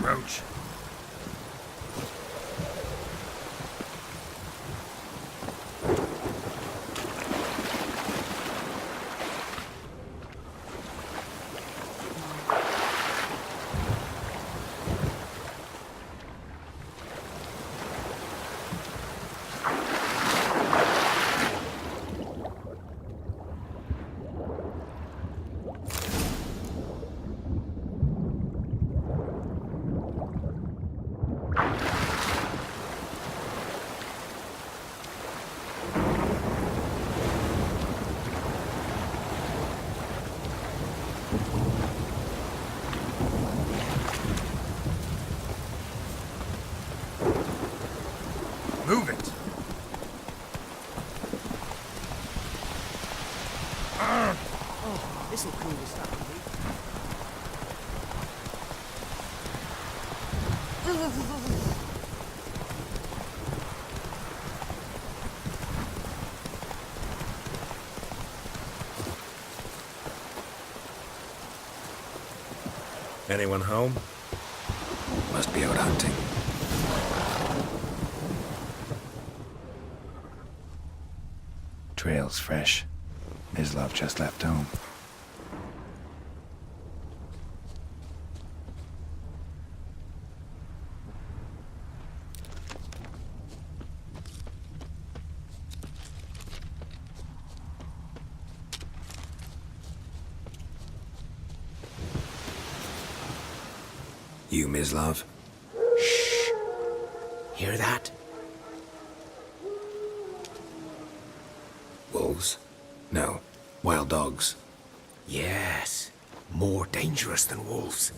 Roach. Move it! Oh, this'll cool this up. Anyone home? Must be out hunting. Trail's fresh. Mislav just left home. You, Mislav? Shh. Hear that? Wolves? No. Wild dogs. Yes. More dangerous than wolves.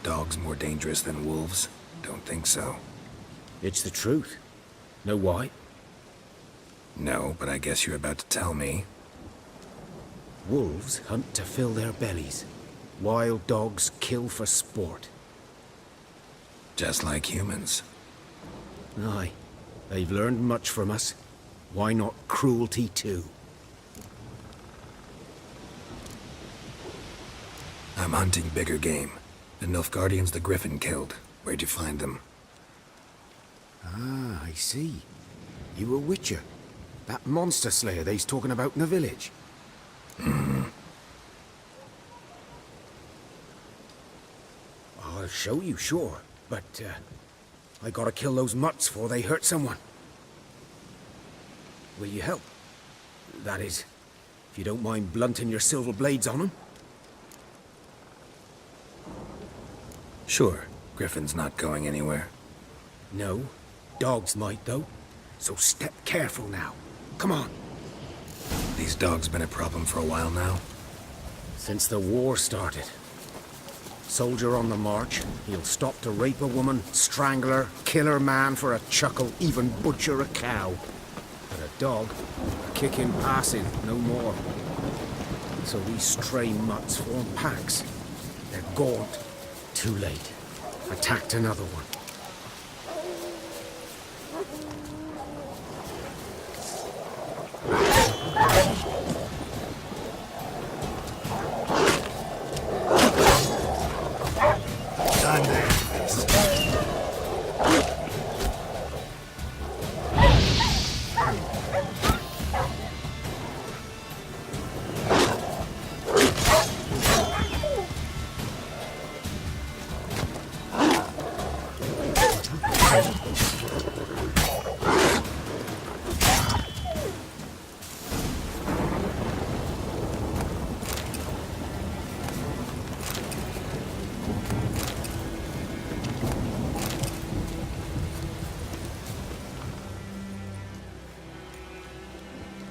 Dogs more dangerous than wolves? Don't think so. It's the truth. Know why? No, but I guess you're about to tell me. Wolves hunt to fill their bellies. Wild dogs kill for sport. Just like humans. Aye. They've learned much from us. Why not cruelty too? I'm hunting bigger game. The Nilfgaardians the Griffin killed. Where'd you find them? Ah, I see. You a witcher. That monster slayer they's talking about in the village. I'll show you, sure. But, I gotta kill those mutts before they hurt someone. Will you help? That is, if you don't mind blunting your silver blades on them. Sure. Griffin's not going anywhere. No. Dogs might, though. So step careful now. Come on. These dogs been a problem for a while now. Since the war started. Soldier on the march, he'll stop to rape a woman, strangle her, kill her man for a chuckle, even butcher a cow. But a dog, a kick in passing, no more. So these stray mutts form packs. They're gaunt. Too late. Attacked another one.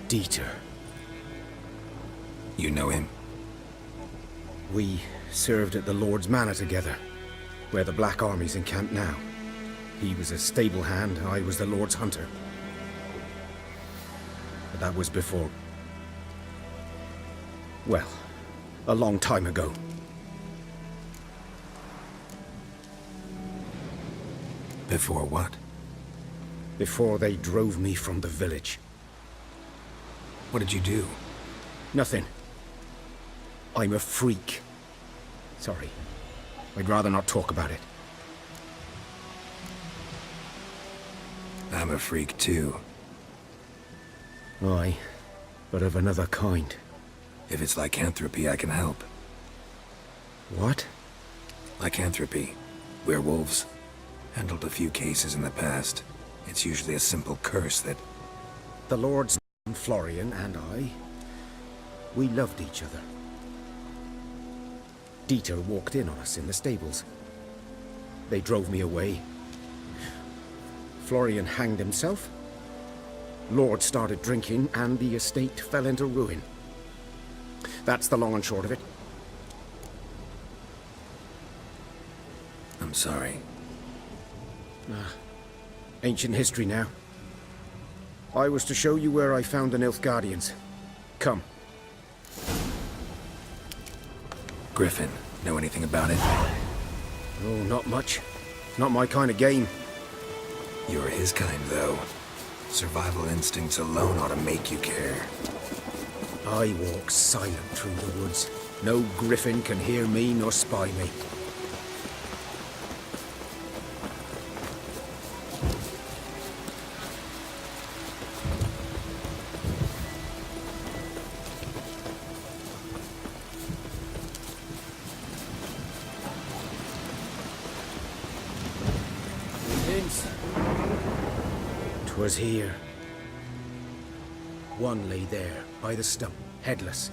Dieter. You know him? We served at the Lord's Manor together, where the Black Army's encamped now. He was a stable hand, I was the Lord's hunter. But that was before... well, a long time ago. Before what? Before they drove me from the village. What did you do? Nothing. I'm a freak. Sorry. I'd rather not talk about it. I'm a freak too. Aye, but of another kind. If it's lycanthropy, I can help. What? Lycanthropy. Werewolves. Handled a few cases in the past. It's usually a simple curse that... The Lords Florian and I, we loved each other. Dieter walked in on us in the stables. They drove me away. Florian hanged himself. Lord started drinking, and the estate fell into ruin. That's the long and short of it. I'm sorry. Ancient history now. I was to show you where I found the Nilfgaardians. Come. Griffin, know anything about it? Oh, not much. Not my kind of game. You're his kind, though. Survival instincts alone ought to make you care. I walk silent through the woods. No griffin can hear me nor spy me. Was here. One lay there, by the stump, headless.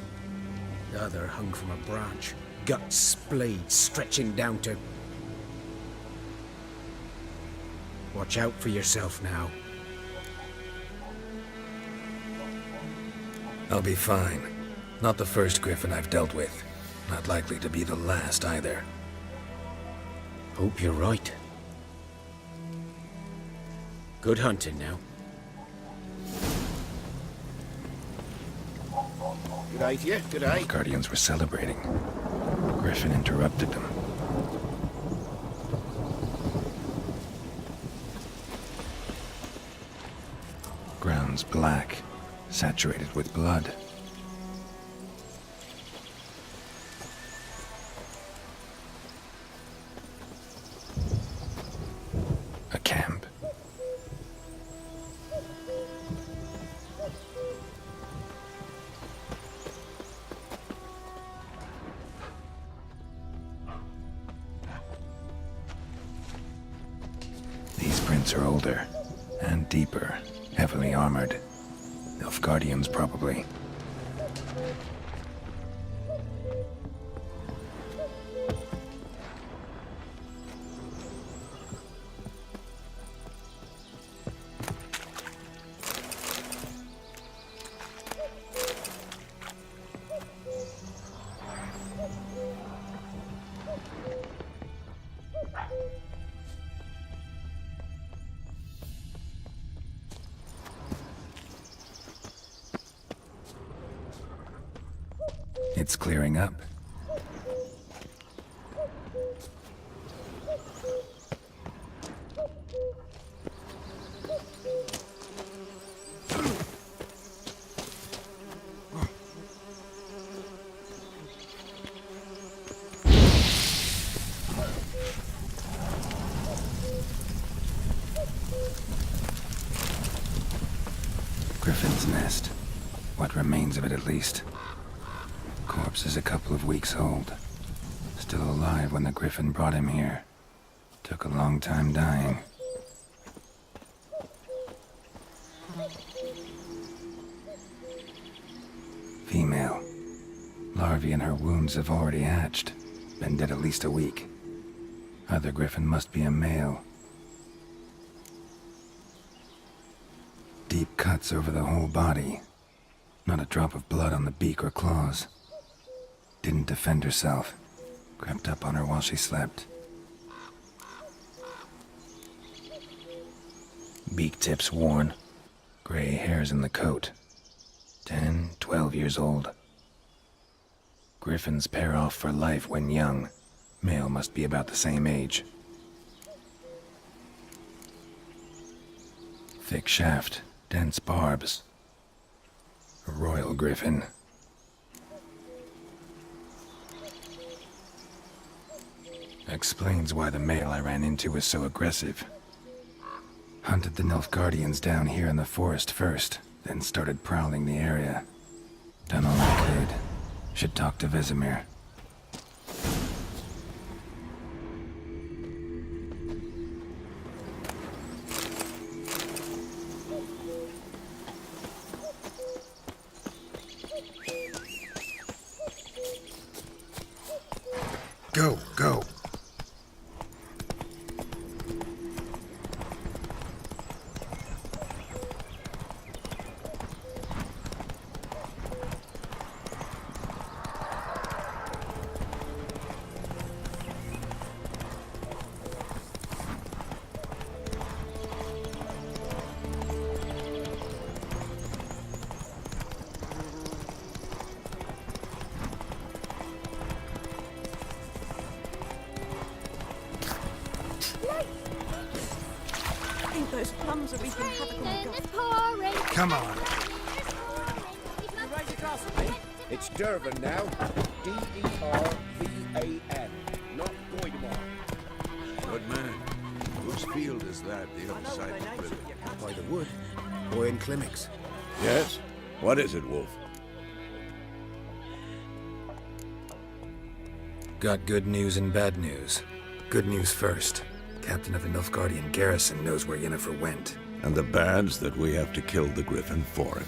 The other hung from a branch, guts splayed, stretching down to... Watch out for yourself now. I'll be fine. Not the first griffin I've dealt with. Not likely to be the last either. Hope you're right. Good hunting now. Good eye to you, good eye. Guardians were celebrating. Griffin interrupted them. Ground's black, saturated with blood. A camp. These prints are older and deeper, heavily armored. Nilfgaardians, probably. It's clearing up. Griffin's nest. What remains of it, at least. Corpse is a couple of weeks old. Still alive when the griffin brought him here. Took a long time dying. Female. Larvae in her wounds have already hatched. Been dead at least a week. Other griffin must be a male. Deep cuts over the whole body. Not a drop of blood on the beak or claws. Didn't defend herself. Crept up on her while she slept. Beak tips worn. Gray hairs in the coat. 10, 12 years old. Griffins pair off for life when young. Male must be about the same age. Thick shaft, dense barbs. A royal griffin. Explains why the male I ran into was so aggressive. Hunted the Nilfgaardians down here in the forest first, then started prowling the area. Done all I could. Should talk to Vesemir. Go, go. I think those plums are wreaking havoc on the garden. Come on. It's Durban now. D-E-R-V-A-N, not Goidemar. Good man. Whose field is that, the other side of the river? By the wood. Boy in Climmix. Yes? What is it, Wolf? Got good news and bad news. Good news first. Captain of the Nilfgaardian garrison knows where Yennefer went. And the bad's that we have to kill the Griffin for him.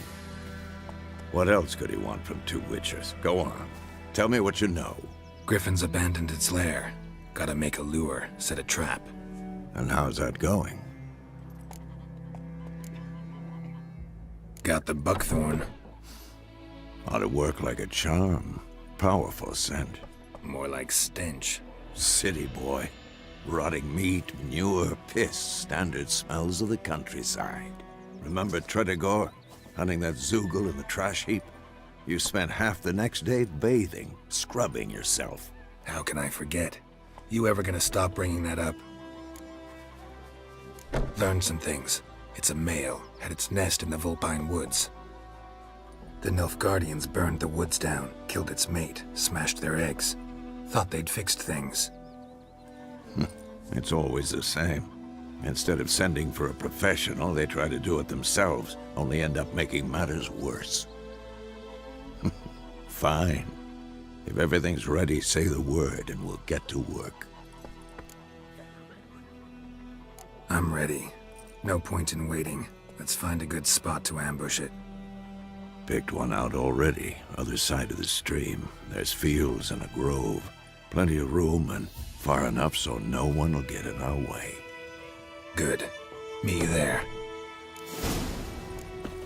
What else could he want from two Witchers? Go on. Tell me what you know. Griffin's abandoned its lair. Gotta make a lure, set a trap. And how's that going? Got the buckthorn. Ought to work like a charm. Powerful scent. More like stench. City boy. Rotting meat, manure, piss, standard smells of the countryside. Remember Tredegor? Hunting that Zoogle in the trash heap? You spent half the next day bathing, scrubbing yourself. How can I forget? You ever gonna stop bringing that up? Learned some things. It's a male, had its nest in the Vulpine Woods. The Nilfgaardians burned the woods down, killed its mate, smashed their eggs. Thought they'd fixed things. It's always the same. Instead of sending for a professional, they try to do it themselves, only end up making matters worse. Fine. If everything's ready, say the word and we'll get to work. I'm ready. No point in waiting. Let's find a good spot to ambush it. Picked one out already, other side of the stream. There's fields and a grove. Plenty of room and far enough so no one will get in our way. Good. Me there.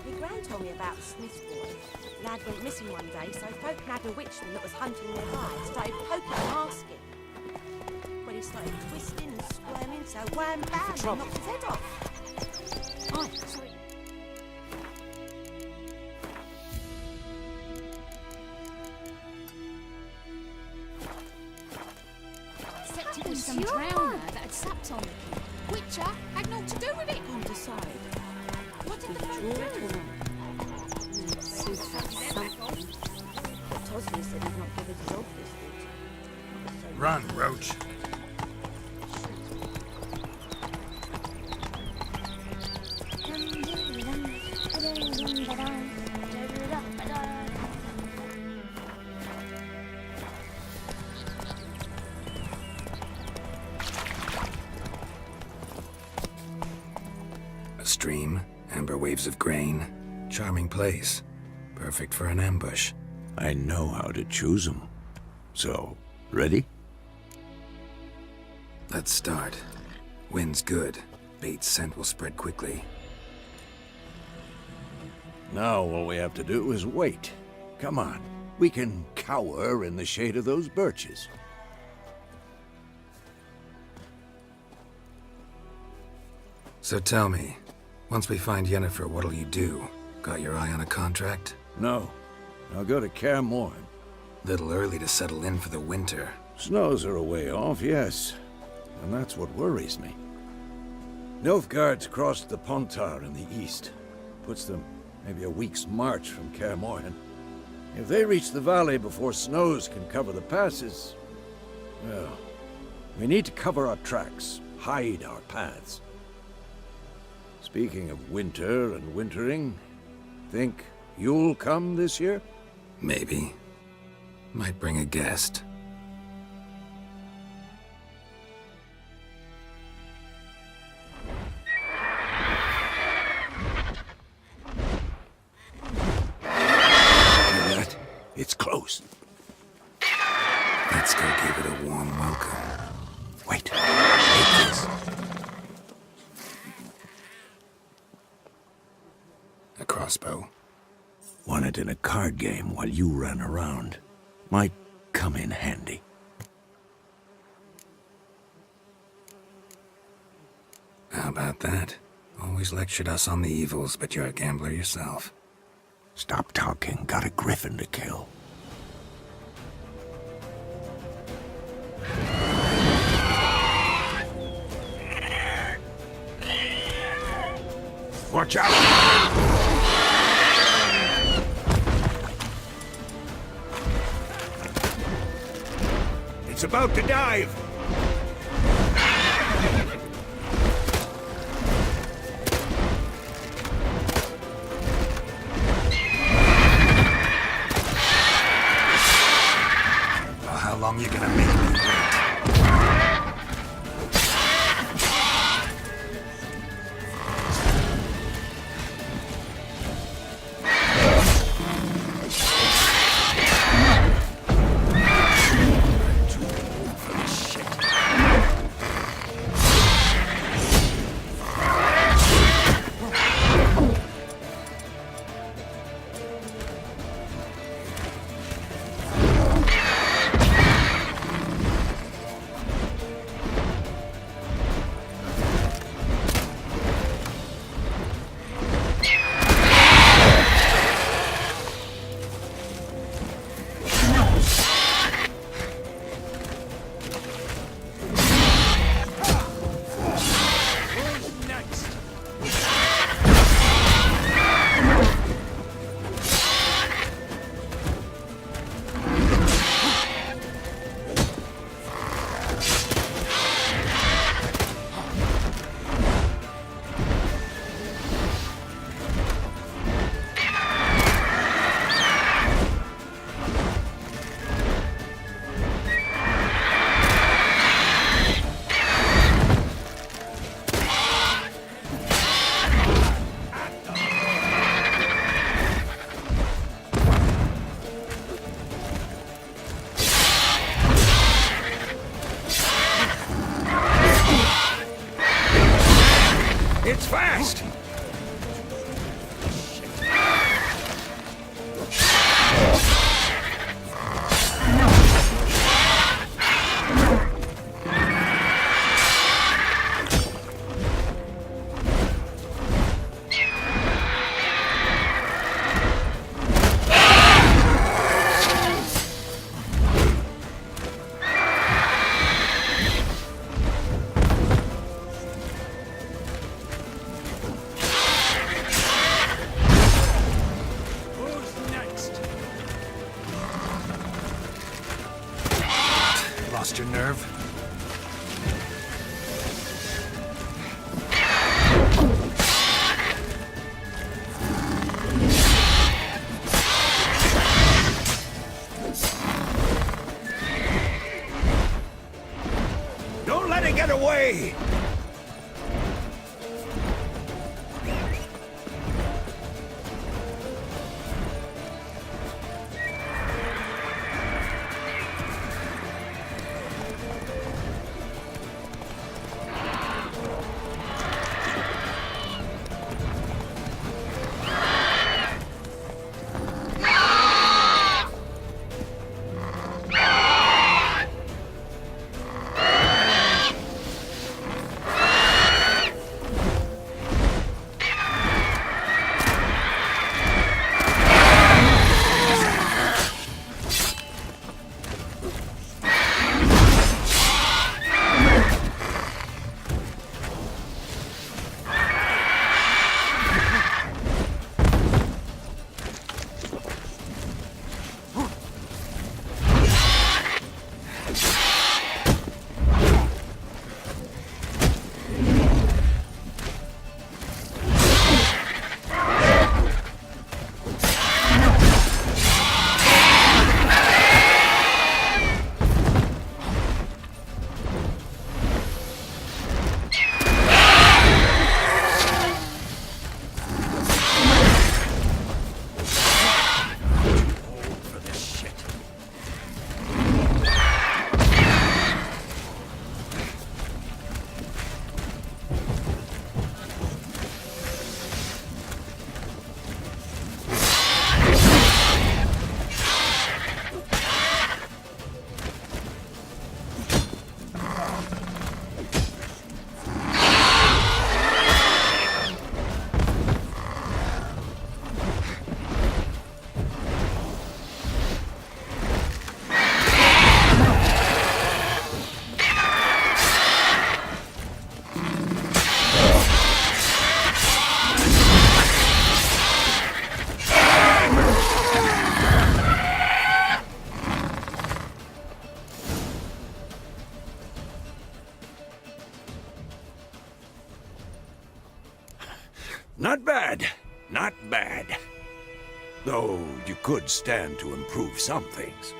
My gran told me about the Smith's boy. Lad went missing one day, so folk nabbed a witchman that was hunting nearby and started poking and asking. When he started twisting and squirming, so wham bam, and knocked his head off. Oh, sorry. It was some drowner that had sapped on the kid. Witcher had naught to do with it. On the side. What did the folk do? Tosny said he'd not give his dog this. Run, Roach. A stream, amber waves of grain. Charming place. Perfect for an ambush. I know how to choose them. So, ready? Let's start. Wind's good. Bait's scent will spread quickly. Now all we have to do is wait. Come on. We can cower in the shade of those birches. So tell me, once we find Yennefer, what'll you do? Got your eye on a contract? No. I'll go to Kaer Morhen. Little early to settle in for the winter. Snows are a way off, yes. And that's what worries me. Nilfgaard's crossed the Pontar in the east. Puts them maybe a week's march from Kaer Morhen. If they reach the valley before snows can cover the passes, well, We need to cover our tracks, hide our paths. Speaking of winter and wintering, think you'll come this year? Maybe. Might bring a guest. Hear that? It's close. Let's go give it a warm welcome. Wait. Take this. A crossbow. Won it in a card game while you ran around. Might come in handy. How about that? Always lectured us on the evils, but you're a gambler yourself. Stop talking. Got a griffin to kill. Watch out! It's about to dive! Well, how long you gonna make me wait? It's fast! Lost your nerve? Don't let it get away! Not bad. Not bad. Though you could stand to improve some things.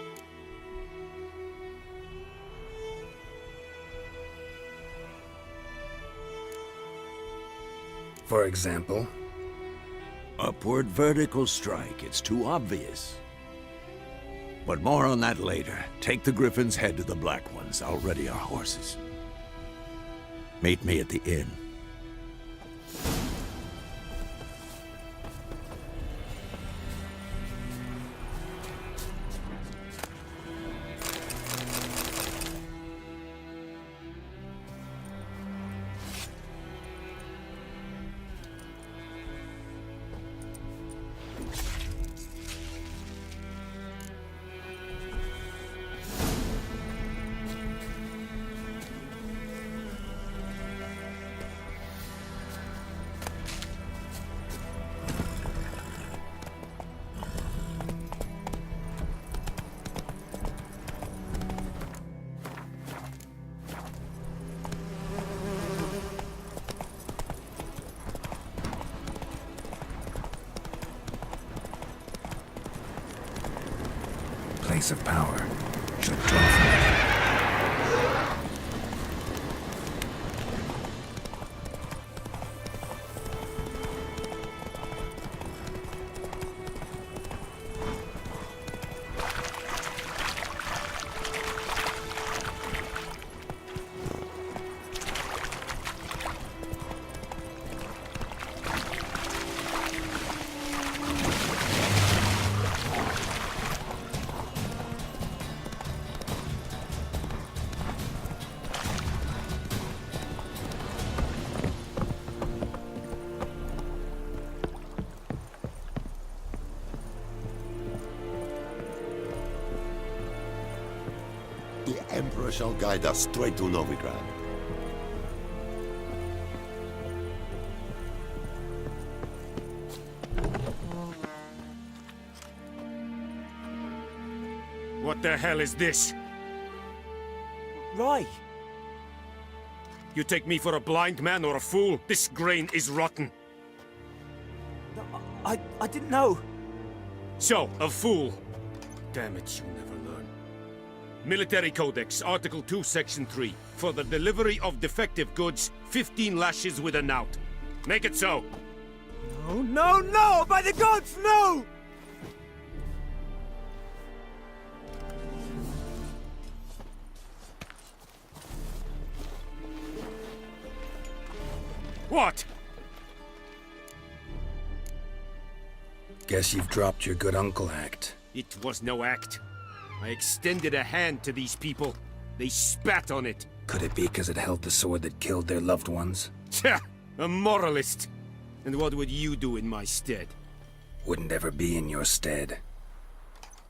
For example? Upward vertical strike. It's too obvious. But more on that later. Take the Griffin's head to the Black Ones. I'll ready our horses. Meet me at the inn. Place of power. Should draw from it. The Emperor shall guide us straight to Novigrad. What the hell is this? Right. You take me for a blind man or a fool? This grain is rotten. I didn't know. So, a fool. Damn it, you never learn. Military Codex, Article 2, Section 3. For the delivery of defective goods, 15 lashes with a knout. Make it so. No, no, no! By the gods, no! What? Guess you've dropped your good uncle act. It was no act. I extended a hand to these people. They spat on it. Could it be because it held the sword that killed their loved ones? Tja, a moralist. And what would you do in my stead? Wouldn't ever be in your stead.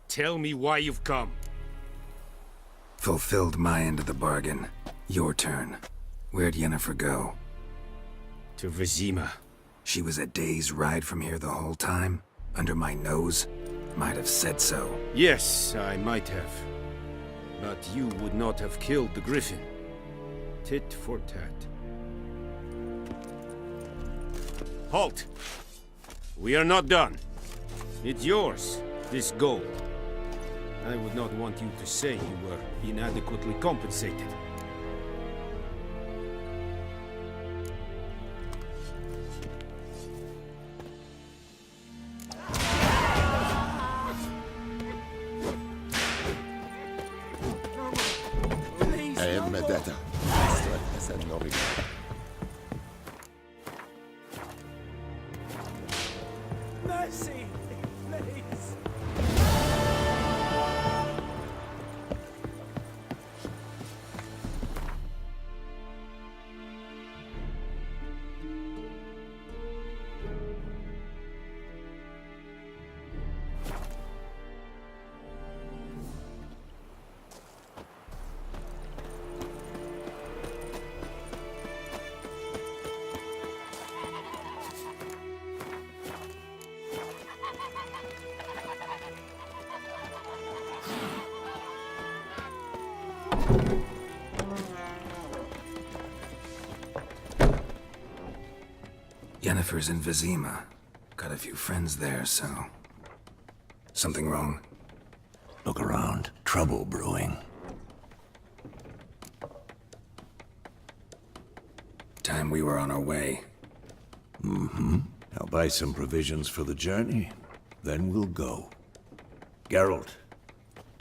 Tell me why you've come. Fulfilled my end of the bargain. Your turn. Where'd Yennefer go? To Vizima. She was a day's ride from here the whole time? Under my nose? Might have said so. Yes, I might have. But you would not have killed the Griffin. Tit for tat. Halt! We are not done. It's yours, this gold. I would not want you to say you were inadequately compensated. Medetta. Straight to Novigrad. Mercy, please. Yennefer's in Vizima. Got a few friends there, so... Something wrong? Look around. Trouble brewing. Time we were on our way. I'll buy some provisions for the journey, then we'll go. Geralt,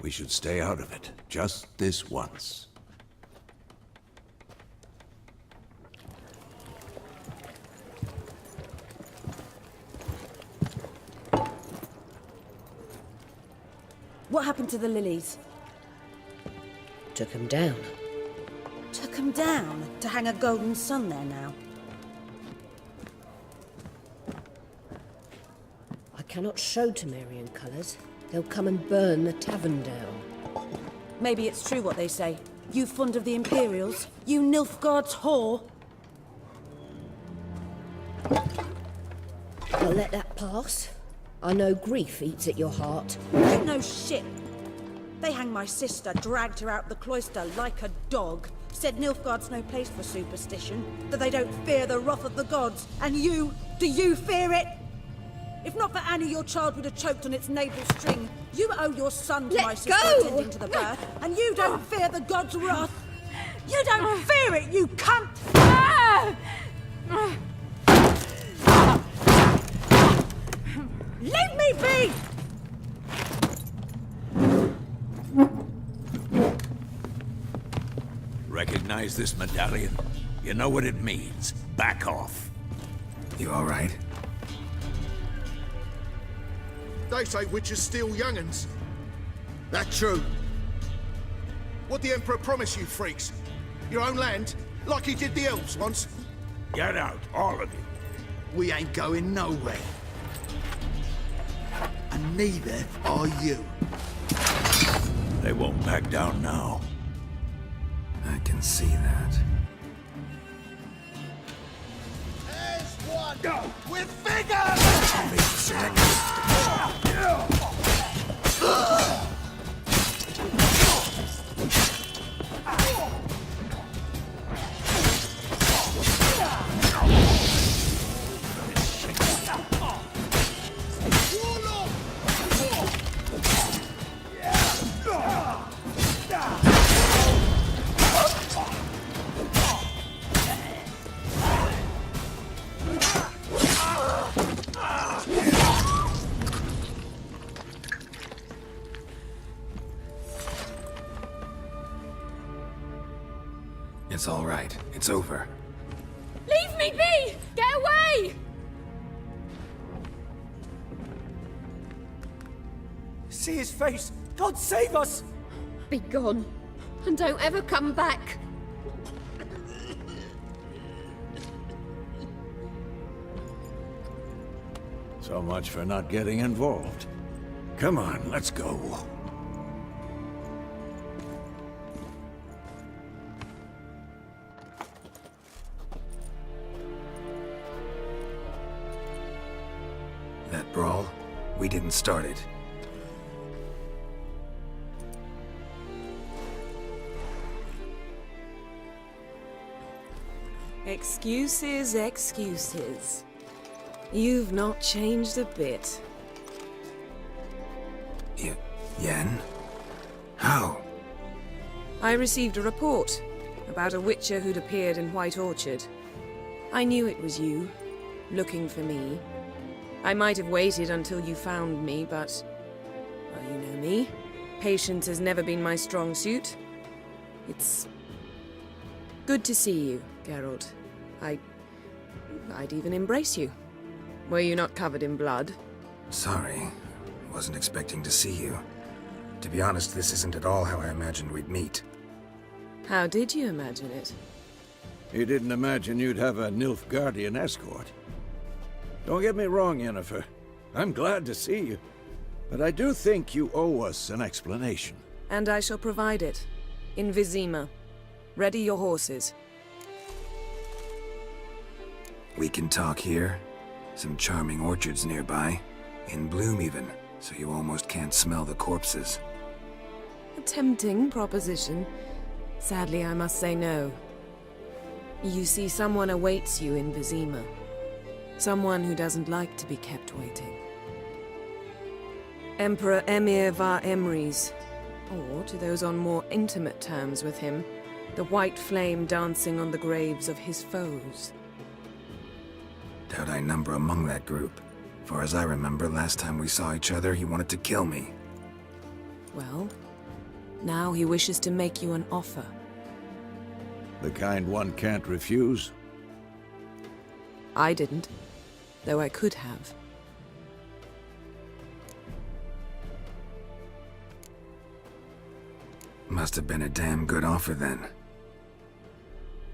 we should stay out of it, just this once. What happened to the lilies? Took 'em down. Took 'em down to hang a golden sun there now. I cannot show Temerian colours. They'll come and burn the tavern down. Maybe it's true what they say. You fond of the Imperials? You Nilfgaard's whore? I'll let that pass. I know grief eats at your heart. You know shit. They hanged my sister, dragged her out the cloister like a dog. Said Nilfgaard's no place for superstition, that they don't fear the wrath of the gods. And you, do you fear it? If not for Annie, your child would have choked on its navel string. You owe your son to my sister attending to the birth, and you don't fear the gods' wrath. You don't fear it, you cunt! Leave me be! Recognize this medallion? You know what it means. Back off. You all right? They say witches steal young'uns. That true? What'd the Emperor promise you, freaks? Your own land? Like he did the elves once? Get out, all of you. We ain't going nowhere. And neither are you. They won't back down now. I can see that. There's one! Go! With vigor! It's all right. It's over. Leave me be! Get away! See his face! God save us! Be gone. And don't ever come back. So much for not getting involved. Come on, let's go. That brawl, we didn't start it. Excuses, excuses. You've not changed a bit. Yen? How? I received a report about a witcher who'd appeared in White Orchard. I knew it was you, looking for me. I might have waited until you found me, but... well, you know me. Patience has never been my strong suit. It's... good to see you, Geralt. I'd even embrace you. Were you not covered in blood? Sorry. Wasn't expecting to see you. To be honest, this isn't at all how I imagined we'd meet. How did you imagine it? You didn't imagine you'd have a Nilfgaardian escort. Don't get me wrong, Yennefer. I'm glad to see you. But I do think you owe us an explanation. And I shall provide it. In Vizima. Ready your horses. We can talk here. Some charming orchards nearby. In bloom even, so you almost can't smell the corpses. A tempting proposition. Sadly, I must say no. You see, someone awaits you in Vizima. Someone who doesn't like to be kept waiting. Emperor Emir var Emrys, or to those on more intimate terms with him, the white flame dancing on the graves of his foes. Doubt I number among that group. Far as I remember, last time we saw each other, he wanted to kill me. Well, now he wishes to make you an offer. The kind one can't refuse? I didn't, though I could have. Must have been a damn good offer then.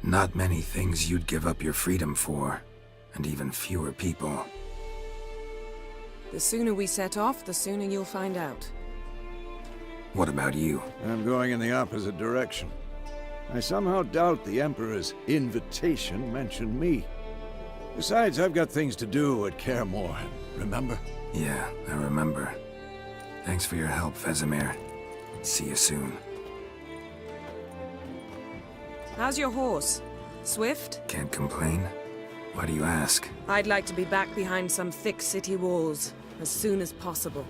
Not many things you'd give up your freedom for, and even fewer people. The sooner we set off, the sooner you'll find out. What about you? I'm going in the opposite direction. I somehow doubt the Emperor's invitation mentioned me. Besides, I've got things to do at Kaer Morhen, remember? Yeah, I remember. Thanks for your help, Vesemir. See you soon. How's your horse? Swift? Can't complain. Why do you ask? I'd like to be back behind some thick city walls as soon as possible.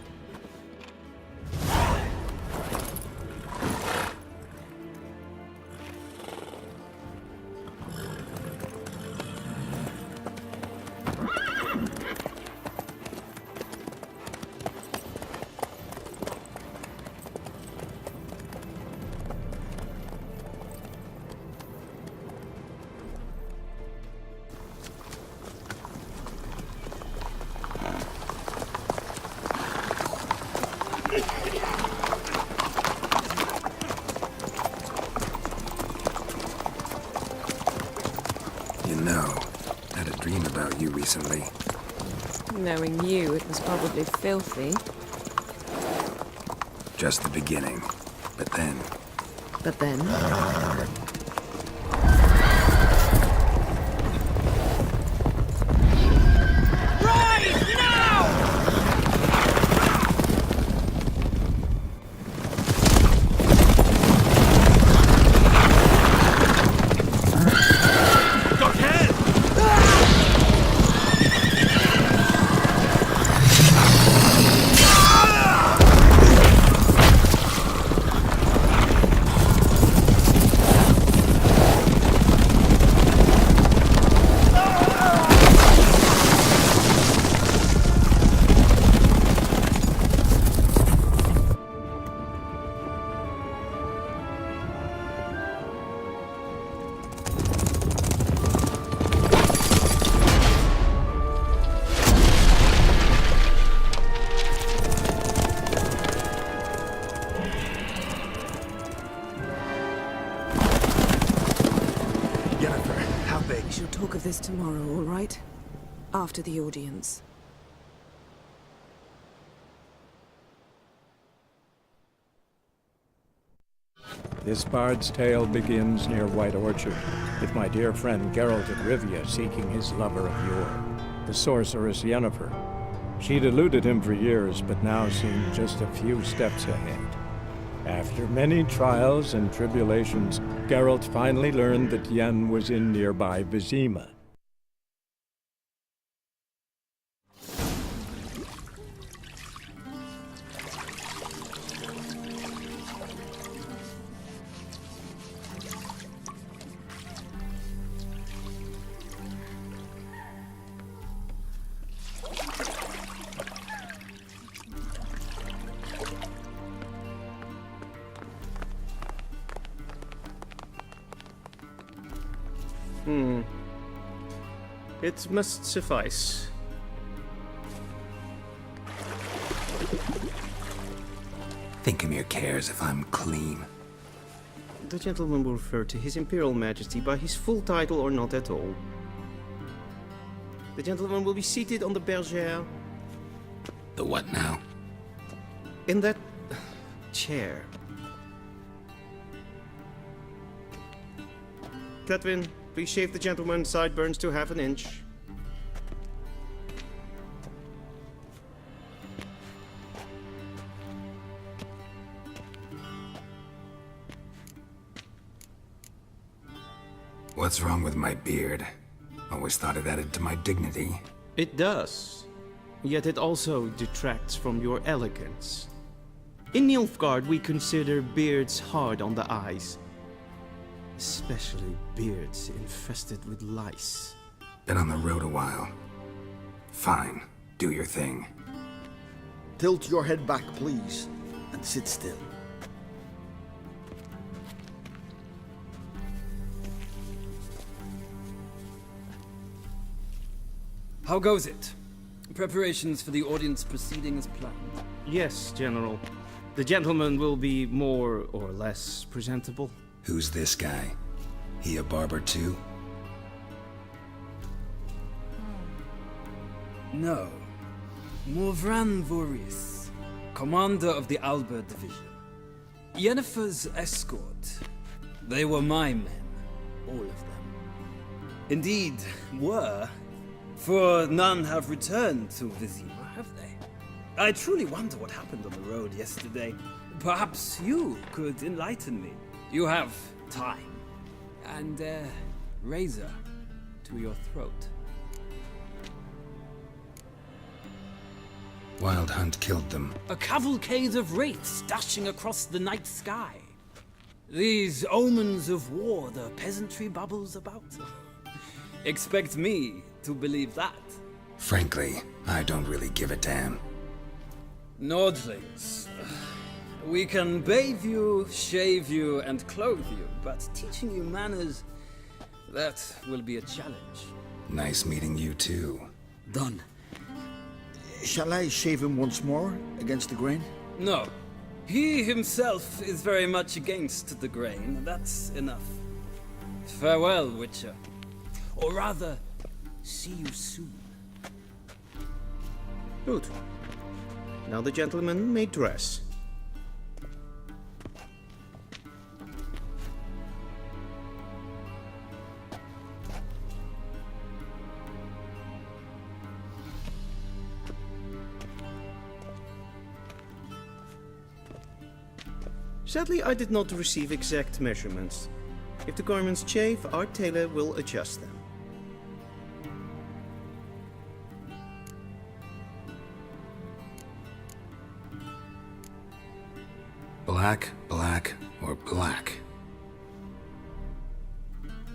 Recently. Knowing you, it was probably filthy. Just the beginning. But then... But then? Talk of this tomorrow, all right? After the audience. This bard's tale begins near White Orchard, with my dear friend Geralt of Rivia seeking his lover of yore, the sorceress Yennefer. She'd eluded him for years, but now seemed just a few steps ahead. After many trials and tribulations, Geralt finally learned that Yen was in nearby Vizima. It must suffice. Thinkemere cares if I'm clean. The gentleman will refer to His Imperial Majesty by his full title or not at all. The gentleman will be seated on the bergère. The what now? In that chair. Cletwin, please shave the gentleman's sideburns to ½ an inch. What's wrong with my beard? Always thought it added to my dignity. It does. Yet it also detracts from your elegance. In Nilfgaard, we consider beards hard on the eyes. Especially beards infested with lice. Been on the road a while. Fine, do your thing. Tilt your head back, please, and sit still. How goes it? Preparations for the audience proceeding as planned? Yes, General. The gentleman will be more or less presentable. Who's this guy? He a barber too? No. Morvran Voris, commander of the Alba Division. Yennefer's escort. They were my men, all of them. Indeed, were. For none have returned to Vizima, have they? I truly wonder what happened on the road yesterday. Perhaps you could enlighten me. You have time. And a razor to your throat. Wild Hunt killed them. A cavalcade of wraiths dashing across the night sky. These omens of war the peasantry bubbles about. Expect me to believe that. Frankly, I don't really give a damn. Nordlings. We can bathe you, shave you, and clothe you, but teaching you manners, that will be a challenge. Nice meeting you too. Done. Shall I shave him once more, against the grain? No. He himself is very much against the grain, that's enough. Farewell, Witcher. Or rather, see you soon. Good. Now the gentleman may dress. Sadly, I did not receive exact measurements. If the garments chafe, our tailor will adjust them. Black, black, or black?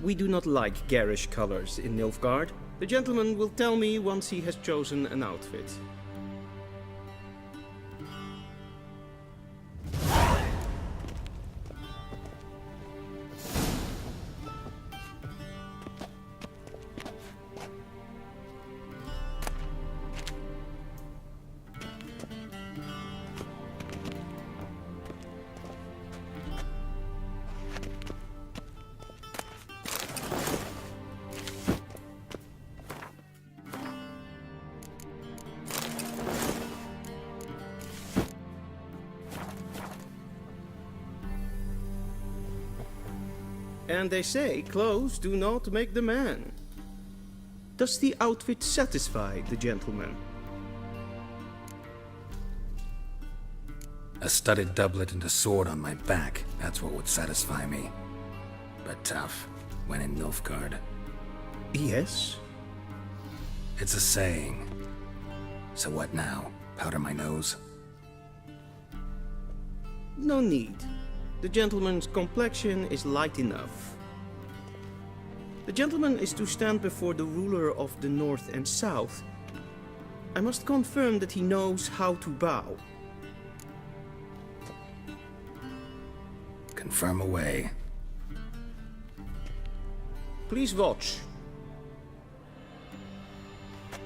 We do not like garish colors in Nilfgaard. The gentleman will tell me once he has chosen an outfit. And they say clothes do not make the man. Does the outfit satisfy the gentleman? A studded doublet and a sword on my back, that's what would satisfy me. But tough, when in Nilfgaard. Yes? It's a saying. So what now? Powder my nose? No need. The gentleman's complexion is light enough. The gentleman is to stand before the ruler of the North and South. I must confirm that he knows how to bow. Confirm away. Please watch.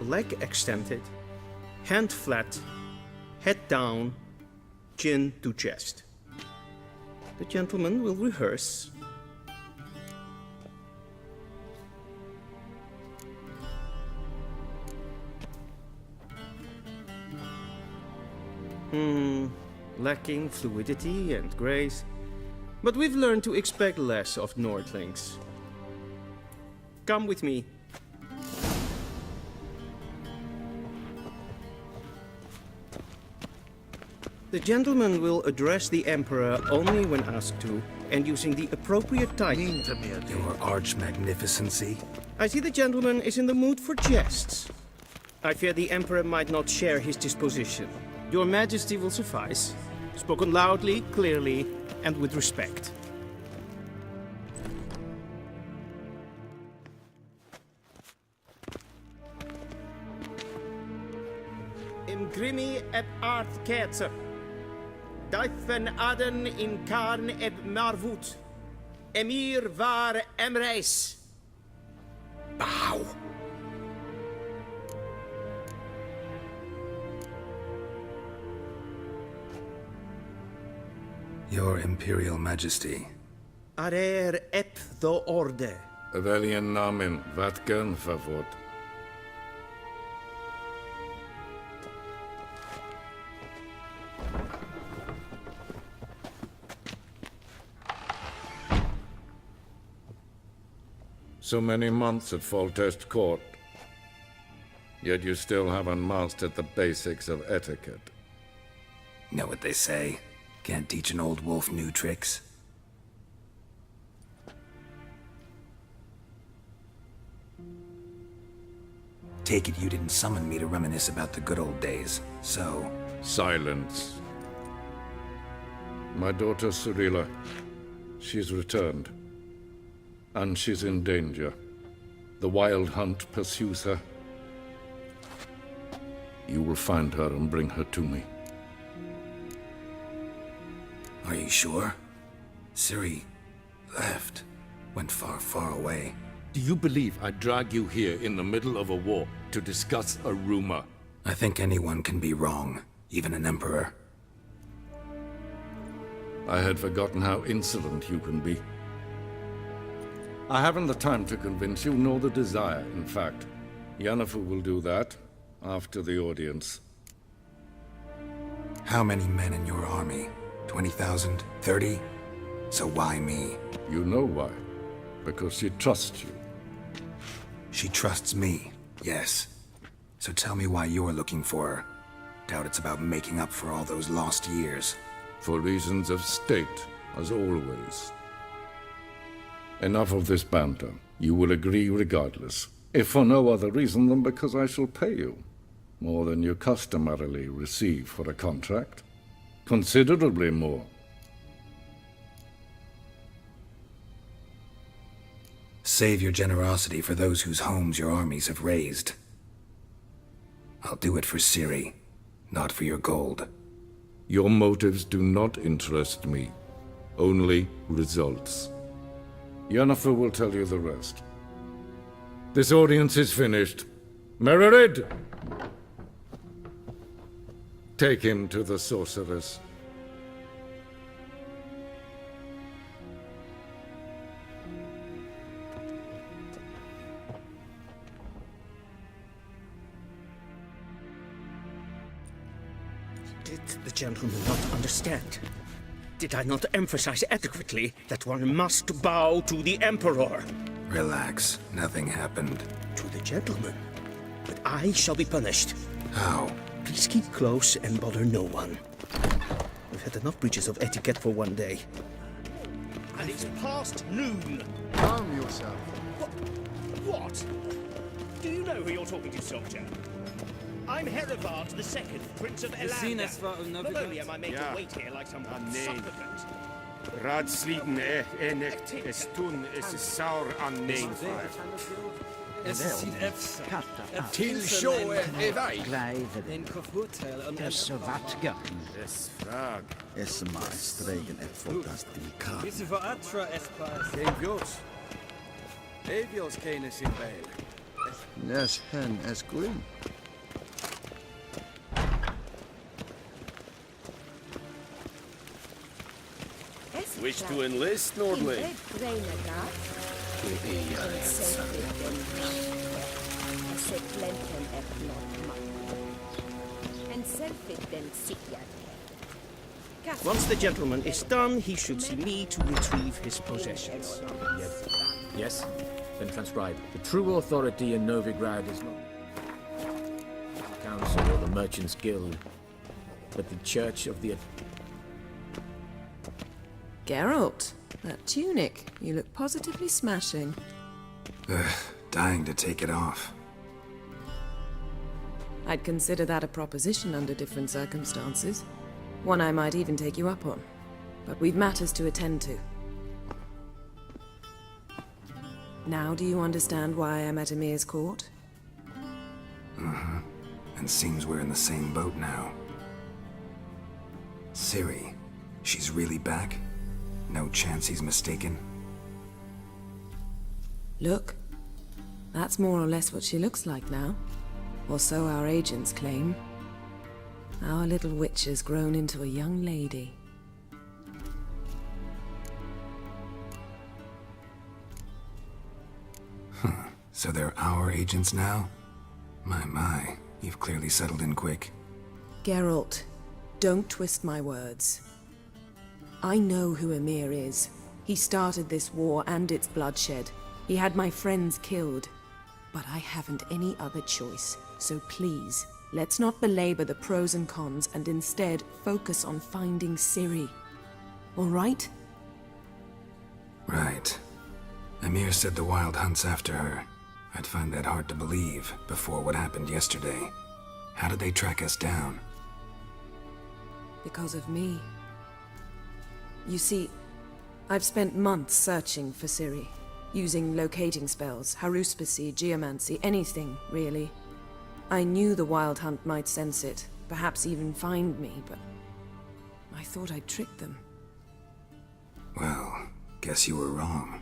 Leg extended, hand flat, head down, chin to chest. The gentleman will rehearse. Lacking fluidity and grace. But we've learned to expect less of Nordlings. Come with me. The gentleman will address the Emperor only when asked to, and using the appropriate title. Your arch magnificency. I see the gentleman is in the mood for jests. I fear the Emperor might not share his disposition. Your Majesty will suffice. Spoken loudly, clearly, and with respect. Imgrimi et art ketzer. Daifen aden in karn eb marvut. Emir var emreis. Bow. Your Imperial Majesty. Arer ep the orde. Veljen namen, vatgen favort. So many months at Foltest Court, yet you still haven't mastered the basics of etiquette. Know what they say? Can't teach an old wolf new tricks. Take it you didn't summon me to reminisce about the good old days, so... Silence. My daughter Cyrilla, she's returned. And she's in danger. The Wild Hunt pursues her. You will find her and bring her to me. Are you sure? Ciri left. Went far, far away. Do you believe I'd drag you here in the middle of a war to discuss a rumor? I think anyone can be wrong, even an emperor. I had forgotten how insolent you can be. I haven't the time to convince you, nor the desire, in fact. Yennefer will do that after the audience. How many men in your army? 20,000? 30? So why me? You know why. Because she trusts you. She trusts me, yes. So tell me why you're looking for her. Doubt it's about making up for all those lost years. For reasons of state, as always. Enough of this banter. You will agree regardless. If for no other reason than because I shall pay you. More than you customarily receive for a contract. Considerably more. Save your generosity for those whose homes your armies have razed. I'll do it for Ciri, not for your gold. Your motives do not interest me. Only results. Yennefer will tell you the rest. This audience is finished. Mererid! Take him to the sorceress. Did the gentleman not understand? Did I not emphasize adequately that one must bow to the Emperor? Relax. Nothing happened. To the gentleman. But I shall be punished. How? Please keep close and bother no one. We've had enough breaches of etiquette for one day. And it's past noon. Calm yourself. What? Do you know who you're talking to, soldier? I'm Herivard II, Prince of Elanda. Memoria might make you wait here like some supplicant. Radsliden echt es tun, es is saur an nein. Til sjå vei. En kofurtel om vatga. Es frag. Es stregen et fotast i kar. Hvis du får atra espas. Evios. Evios kene sin bail. Nes hen es grün. Wish to enlist, Nordling? Once the gentleman is done, he should see me to retrieve his possessions. Yes? Then transcribe. The true authority in Novigrad is not the Council or the Merchants' Guild, but the Church of the... Geralt, that tunic. You look positively smashing. Dying to take it off. I'd consider that a proposition under different circumstances. One I might even take you up on. But we've matters to attend to. Now do you understand why I'm at Emir's court? Mm-hmm. And seems we're in the same boat now. Ciri, she's really back? No chance he's mistaken? Look, that's more or less what she looks like now. Or so our agents claim. Our little witch has grown into a young lady. So they're our agents now? My, you've clearly settled in quick. Geralt, don't twist my words. I know who Emir is. He started this war and its bloodshed. He had my friends killed. But I haven't any other choice. So please, let's not belabor the pros and cons and instead focus on finding Ciri. All right? Right. Emir said the Wild Hunt's after her. I'd find that hard to believe before what happened yesterday. How did they track us down? Because of me. You see, I've spent months searching for Ciri, using locating spells, haruspicy, geomancy, anything, really. I knew the Wild Hunt might sense it, perhaps even find me, but I thought I'd tricked them. Well, guess you were wrong.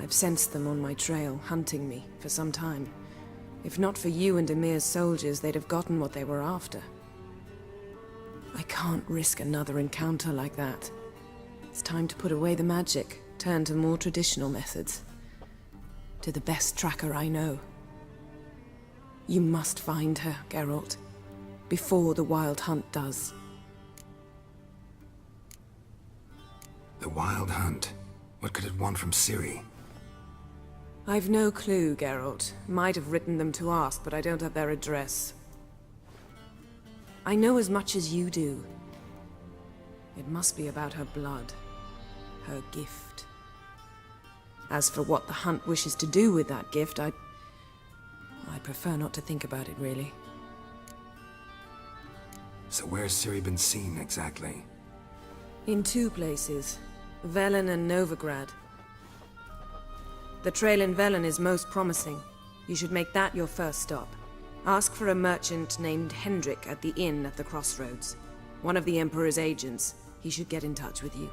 I've sensed them on my trail, hunting me, for some time. If not for you and Emir's soldiers, they'd have gotten what they were after. I can't risk another encounter like that. It's time to put away the magic, turn to more traditional methods. To the best tracker I know. You must find her, Geralt, before the Wild Hunt does. The Wild Hunt? What could it want from Ciri? I've no clue, Geralt. Might have written them to ask, but I don't have their address. I know as much as you do. It must be about her blood. Her gift. As for what the Hunt wishes to do with that gift, I prefer not to think about it, really. So where's Ciri been seen, exactly? In two places. Velen and Novigrad. The trail in Velen is most promising. You should make that your first stop. Ask for a merchant named Hendrik at the inn at the crossroads. One of the Emperor's agents. He should get in touch with you.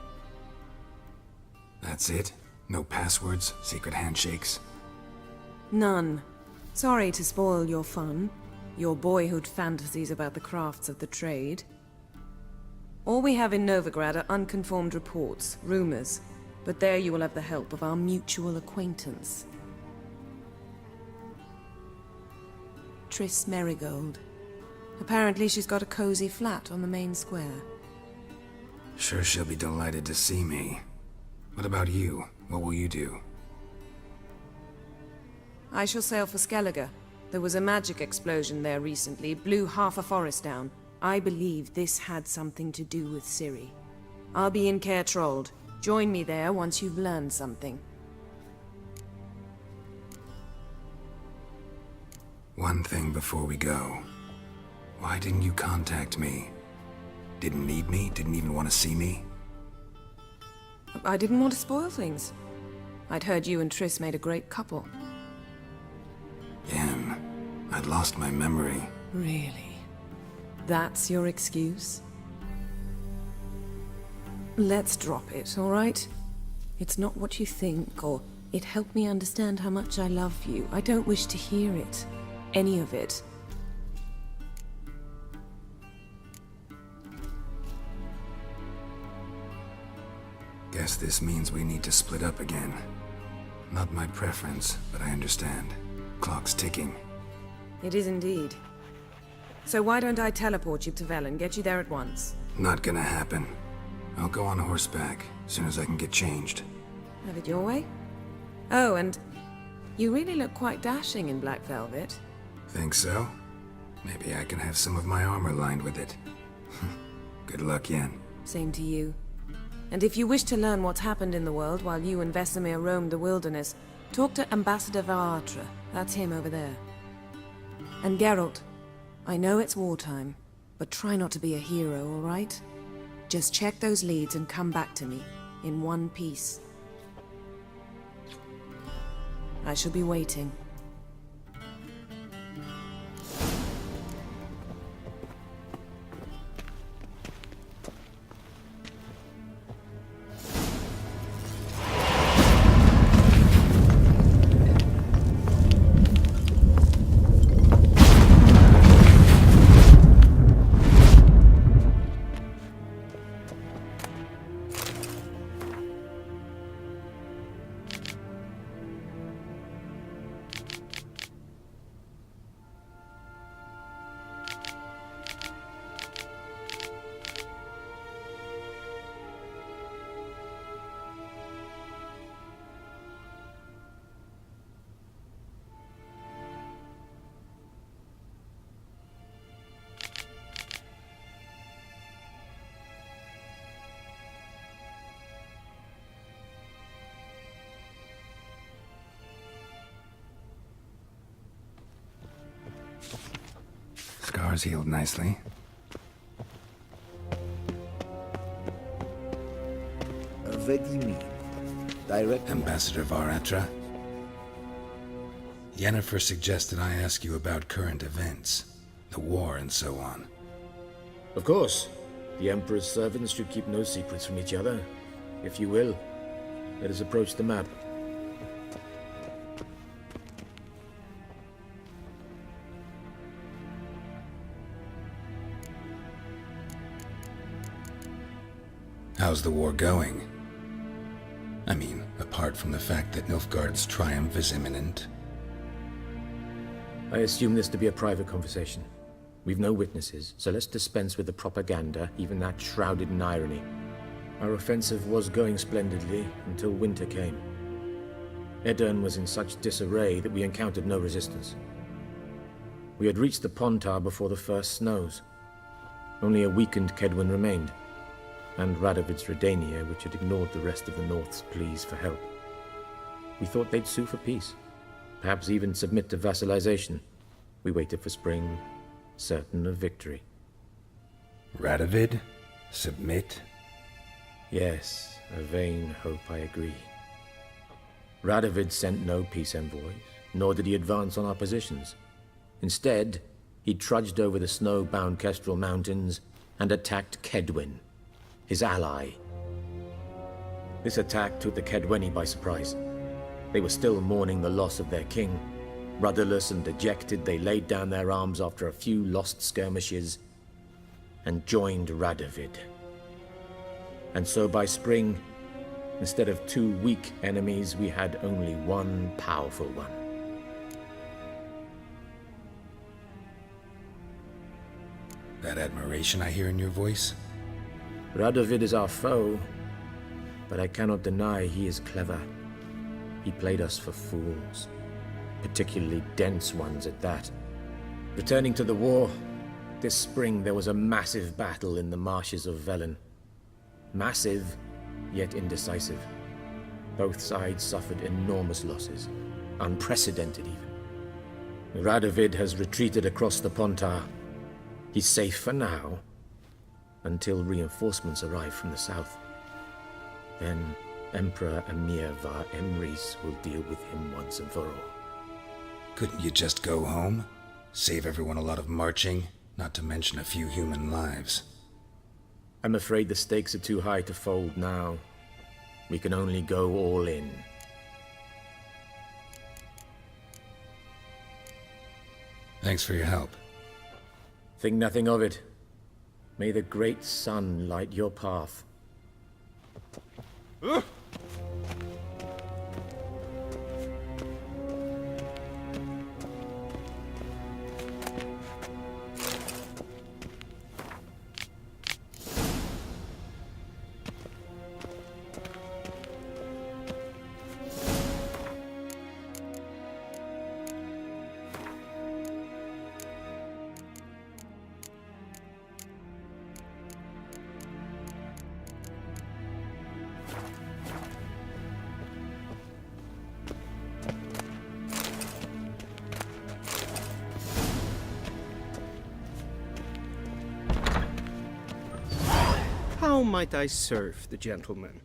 That's it? No passwords, secret handshakes? None. Sorry to spoil your fun. Your boyhood fantasies about the crafts of the trade. All we have in Novigrad are unconfirmed reports, rumors. But there you will have the help of our mutual acquaintance. Triss Merigold. Apparently she's got a cozy flat on the main square. Sure she'll be delighted to see me. What about you? What will you do? I shall sail for Skellige. There was a magic explosion there recently, blew half a forest down. I believe this had something to do with Ciri. I'll be in Caer Trold. Join me there once you've learned something. One thing before we go. Why didn't you contact me? Didn't need me? Didn't even want to see me? I didn't want to spoil things. I'd heard you and Triss made a great couple. Yen, I'd lost my memory. Really? That's your excuse? Let's drop it, all right? It's not what you think, or it helped me understand how much I love you. I don't wish to hear it. Any of it. Guess this means we need to split up again. Not my preference, but I understand. Clock's ticking. It is indeed. So why don't I teleport you to Velen, get you there at once? Not gonna happen. I'll go on horseback, as soon as I can get changed. Have it your way? Oh, and you really look quite dashing in black velvet. Think so? Maybe I can have some of my armor lined with it. Good luck, Yen. Same to you. And if you wish to learn what's happened in the world while you and Vesemir roamed the wilderness, talk to Ambassador Varatra. That's him over there. And Geralt, I know it's wartime, but try not to be a hero, all right? Just check those leads and come back to me, in one piece. I shall be waiting. Scars healed nicely. What do you mean? Direct Ambassador Varatra? Yennefer suggested I ask you about current events, the war and so on. Of course. The Emperor's servants should keep no secrets from each other. If you will, let us approach the map. How's the war going? I mean, apart from the fact that Nilfgaard's triumph is imminent. I assume this to be a private conversation. We've no witnesses, so let's dispense with the propaganda, even that shrouded in irony. Our offensive was going splendidly until winter came. Edirn was in such disarray that we encountered no resistance. We had reached the Pontar before the first snows. Only a weakened Kedwen remained, and Radovid's Redania, which had ignored the rest of the North's pleas for help. We thought they'd sue for peace, perhaps even submit to vassalization. We waited for spring, certain of victory. Radovid? Submit? Yes, a vain hope, I agree. Radovid sent no peace envoys, nor did he advance on our positions. Instead, he trudged over the snow-bound Kestrel Mountains and attacked Kedwen, his ally. This attack took the Kedweni by surprise. They were still mourning the loss of their king. Rudderless and dejected, they laid down their arms after a few lost skirmishes and joined Radovid. And so by spring, instead of 2 weak enemies, we had only one powerful one. That admiration I hear in your voice? Radovid is our foe, but I cannot deny he is clever. He played us for fools, particularly dense ones at that. Returning to the war, this spring there was a massive battle in the marshes of Velen. Massive, yet indecisive. Both sides suffered enormous losses, unprecedented even. Radovid has retreated across the Pontar. He's safe for now, until reinforcements arrive from the south. Then Emperor Emir var Emrys will deal with him once and for all. Couldn't you just go home? Save everyone a lot of marching, not to mention a few human lives. I'm afraid the stakes are too high to fold now. We can only go all in. Thanks for your help. Think nothing of it. May the great sun light your path. How might I serve the gentleman?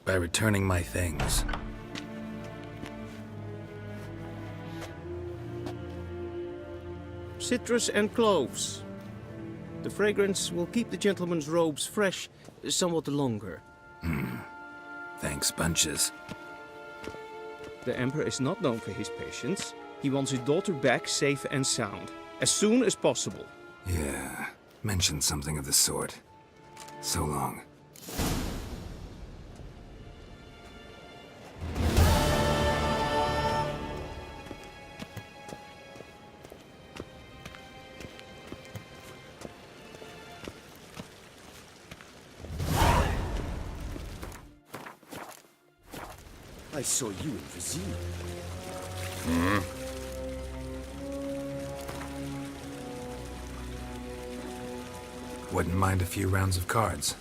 By returning my things. Citrus and cloves. The fragrance will keep the gentleman's robes fresh somewhat longer. Thanks, bunches. The Emperor is not known for his patience. He wants his daughter back safe and sound, as soon as possible. Yeah, mentioned something of the sort. So long. I saw you in Vizima. Wouldn't mind a few rounds of cards.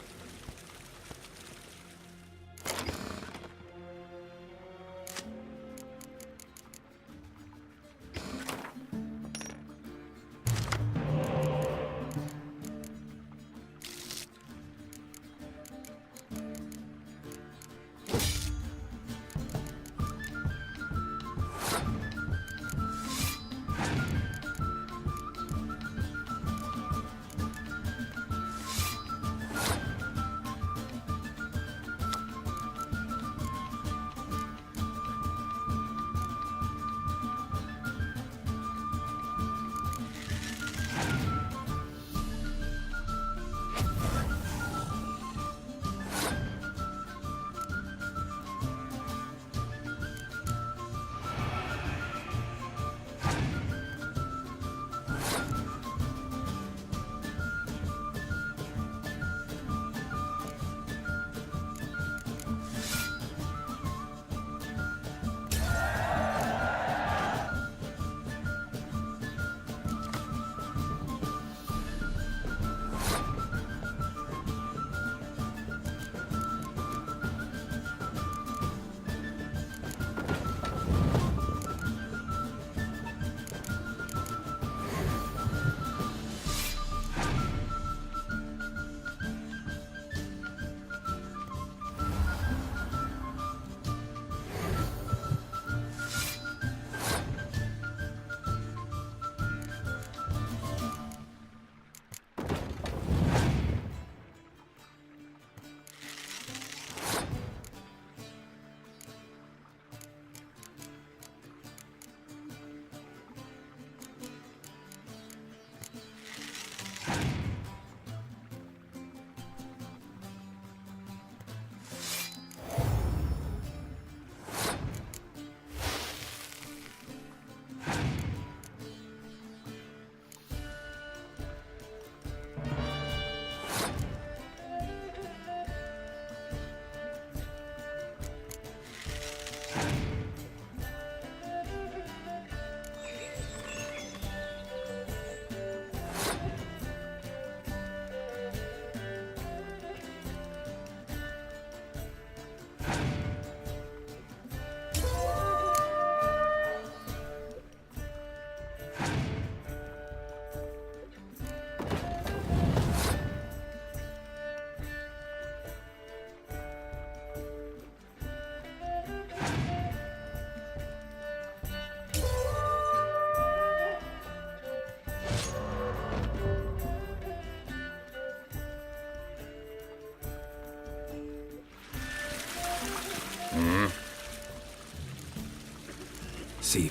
See.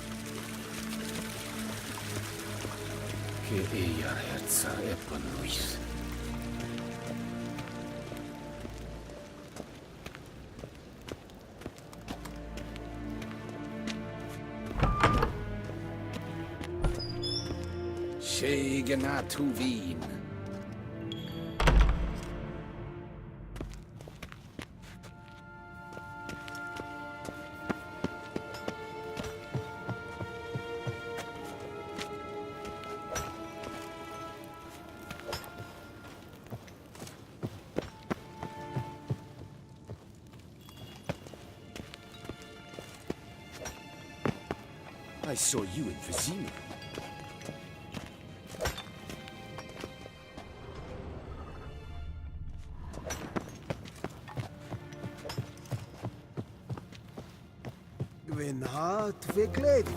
Que ella herza epanuis. Shegenatu Wien. I saw you in Vizima. Wenn hart verkleidet.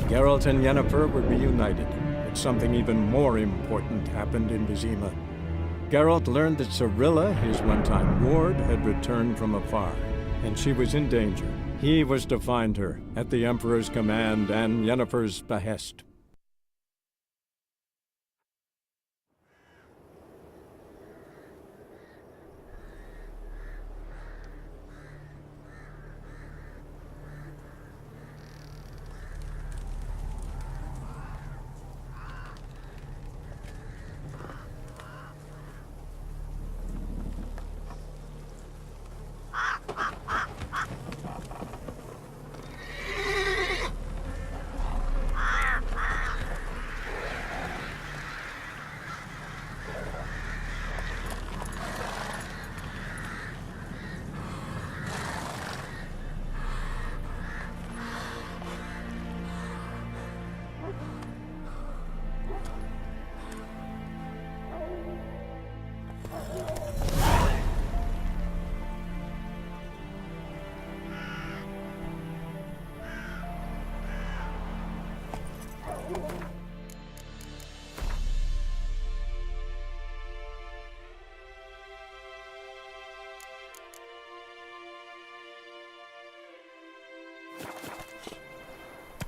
Geralt and Yennefer were reunited, but something even more important happened in Vizima. Geralt learned that Cirilla, his one-time ward, had returned from afar, and she was in danger. He was to find her, at the Emperor's command and Yennefer's behest.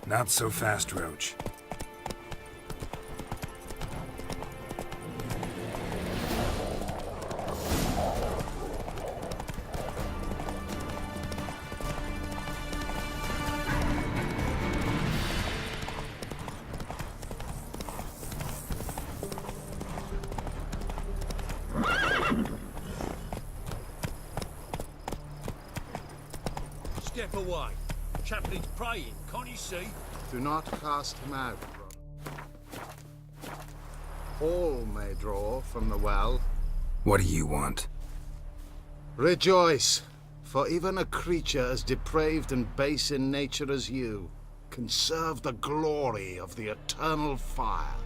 Not so fast, Roach. Step away. Chaplin's praying, can't you see? Do not cast him out, brother. All may draw from the well. What do you want? Rejoice, for even a creature as depraved and base in nature as you can serve the glory of the eternal fire.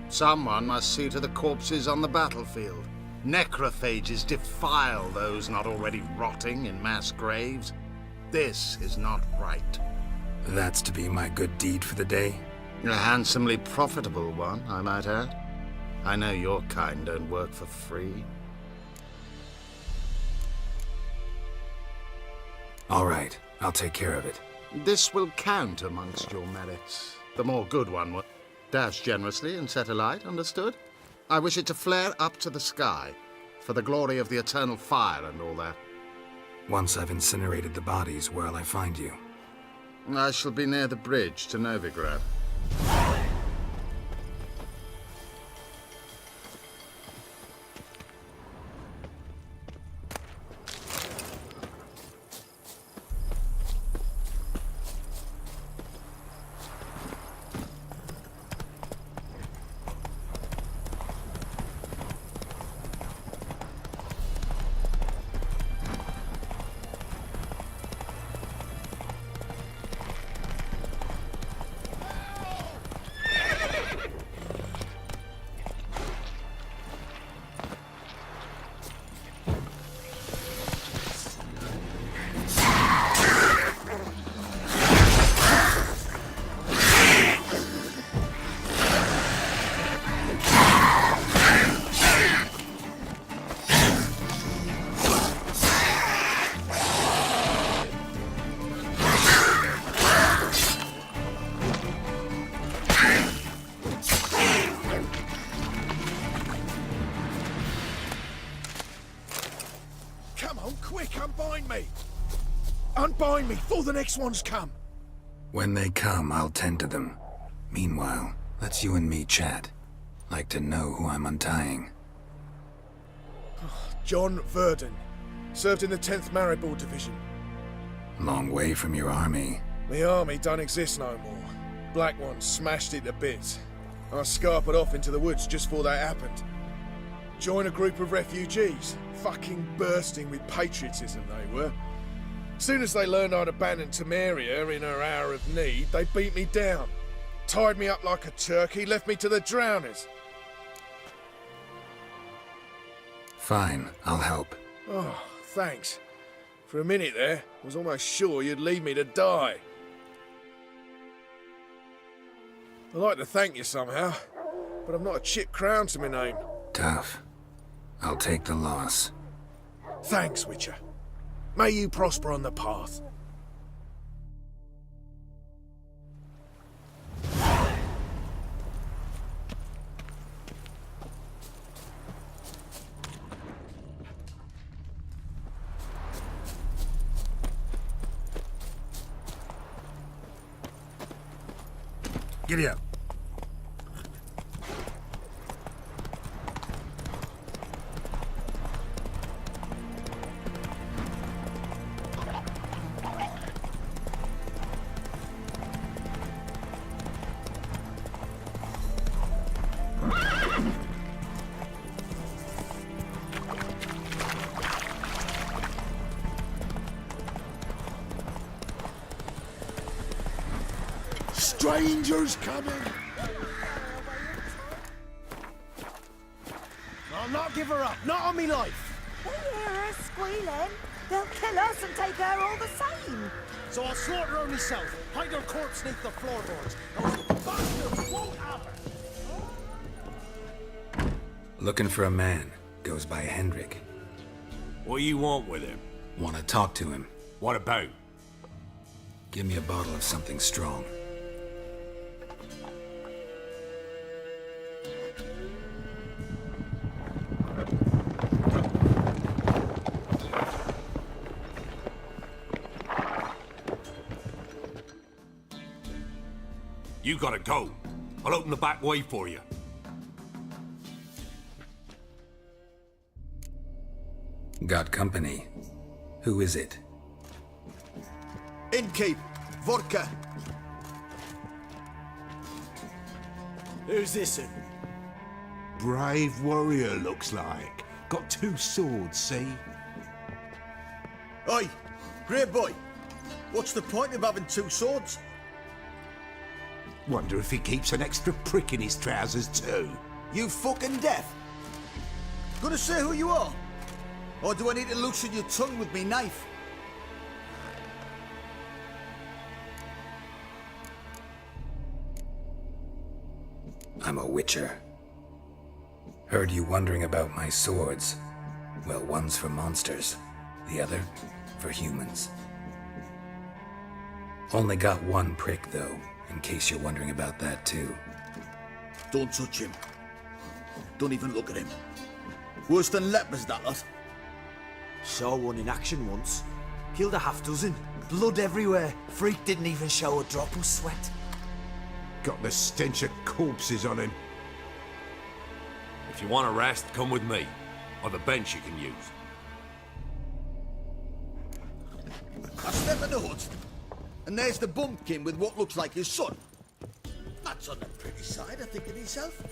Someone must see to the corpses on the battlefield. Necrophages defile those not already rotting in mass graves. This is not right. That's to be my good deed for the day? A handsomely profitable one, I might add. I know your kind don't work for free. All right, I'll take care of it. This will count amongst your merits. The more good one will. Dash generously and set alight, understood? I wish it to flare up to the sky, for the glory of the eternal fire and all that. Once I've incinerated the bodies, where'll I find you? I shall be near the bridge to Novigrad. Unbind me before the next ones come. When they come, I'll tend to them. Meanwhile, let's you and me chat. Like to know who I'm untying. John Verdon. Served in the 10th Maribor Division. Long way from your army. The army don't exist no more. Black Ones smashed it to bits. I scarpered off into the woods just before that happened. Joined a group of refugees. Fucking bursting with patriotism they were. Soon as they learned I'd abandoned Memoria in her hour of need, they beat me down. Tied me up like a turkey, left me to the drowners. Fine, I'll help. Oh, thanks. For a minute there, I was almost sure you'd leave me to die. I'd like to thank you somehow, but I've not a chip crown to my name. Tough. I'll take the loss. Thanks, Witcher. May you prosper on the path. Giddy up. Strangers coming! I'll not give her up, not on me life! They hear her squealing. They'll kill us and take her all the same. So I'll slaughter her myself, hide her corpse beneath the floorboards. Those bastards won't have her! Looking for a man. Goes by Hendrik. What do you want with him? Want to talk to him. What about? Give me a bottle of something strong. You gotta go. I'll open the back way for you. Got company. Who is it? Innkeep, vodka. Who's this? Brave warrior, looks like. Got 2 swords, see? Oi, great boy. What's the point of having 2 swords? Wonder if he keeps an extra prick in his trousers too. You fucking deaf? Gonna say who you are? Or do I need to loosen your tongue with me knife? I'm a witcher. Heard you wondering about my swords. Well, one's for monsters, the other for humans. Only got 1 prick, though, in case you're wondering about that, too. Don't touch him. Don't even look at him. Worse than lepers, that lot. Saw one in action once. Killed a half-dozen. Blood everywhere. Freak didn't even show a drop of sweat. Got the stench of corpses on him. If you want a rest, come with me. Or the bench you can use. I step in the hut, and there's the bumpkin with what looks like his son. That's on the pretty side, I think, of himself.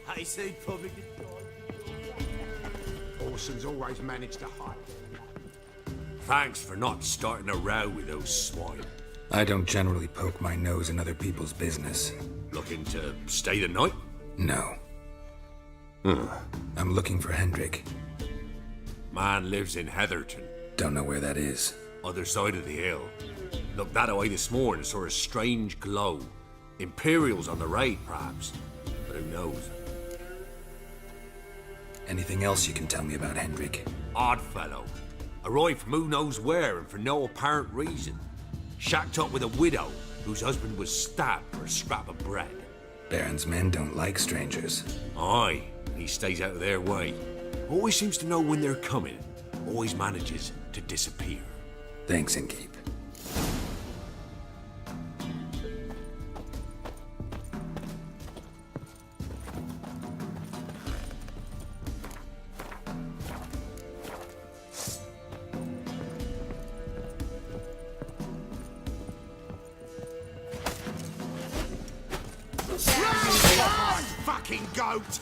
I say public. Orson's always managed to hide. Thanks for not starting a row with those swine. I don't generally poke my nose in other people's business. Looking to stay the night? No. I'm looking for Hendrik. Man lives in Heatherton. Don't know where that is. Other side of the hill. Looked that away this morning, saw a strange glow. Imperials on the raid, perhaps. But who knows? Anything else you can tell me about Hendrik? Odd fellow. Arrived from who knows where and for no apparent reason. Shacked up with a widow whose husband was stabbed for a scrap of bread. Baron's men don't like strangers. Aye, he stays out of their way. Always seems to know when they're coming. Always manages to disappear. Thanks, Innkeep. Fucking goat!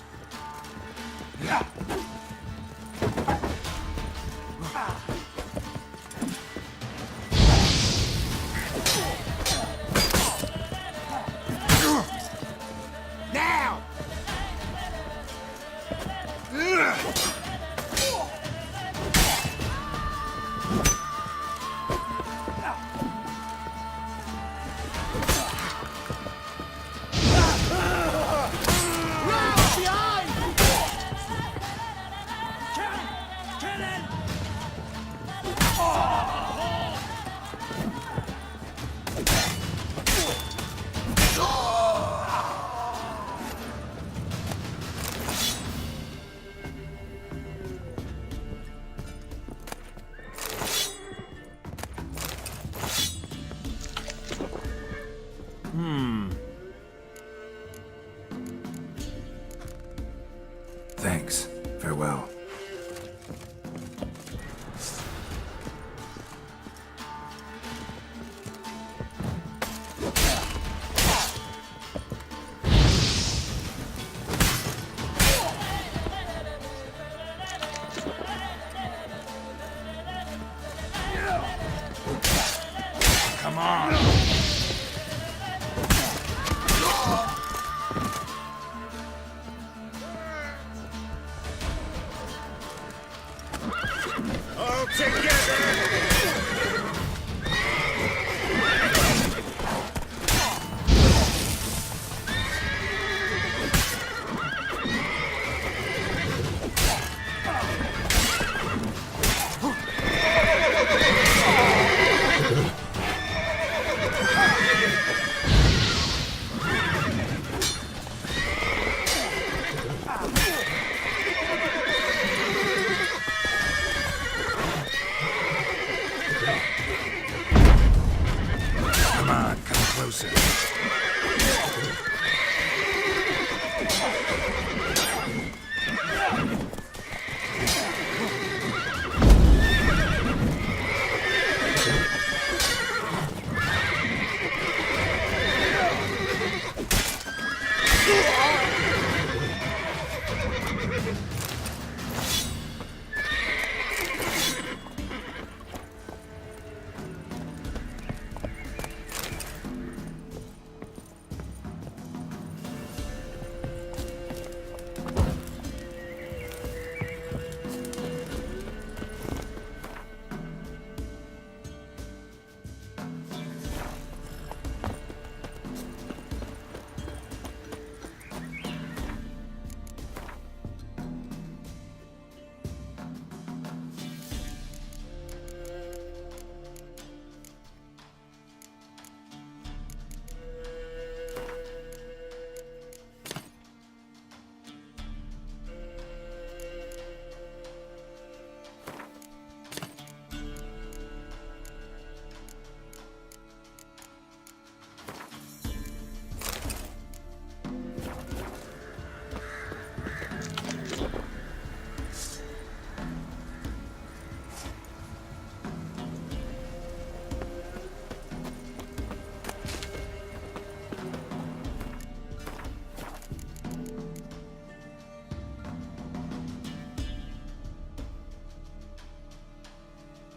Come on! All together! Come on, come closer.